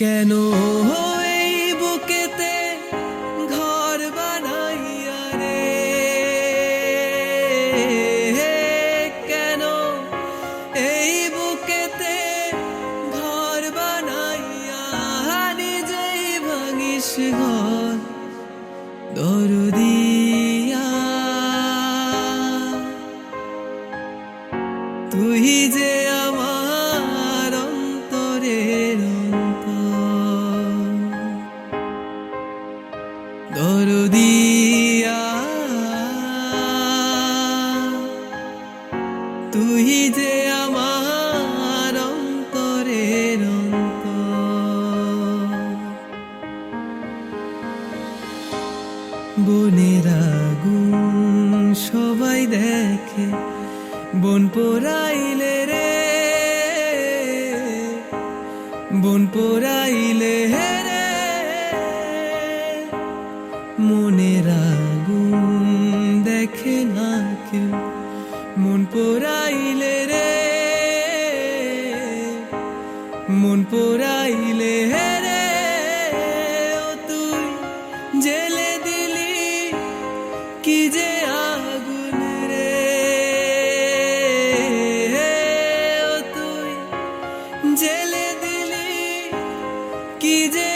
কেন এই বুকেতে ঘর বানাইয়া রে, কেন এই বুকেতে ঘর বানাইয়া নিজেই ভাঙিস ঘর দরদিয়া। তুই যে আমার অন্তরের দরদিয়া, তুই যে আমার অন্তরের বনের আগুন সবাই দেখে, বন পোড়াইলে রে, বন পোড়াইলে রে, মনের আগুন দেখে না কেউ, মন পোড়াইলে রে, মন পোড়াইলে রে, ও তুই জেলে দিলি কি যে আগুন রে, ও তুই জেলে দিলি কি যে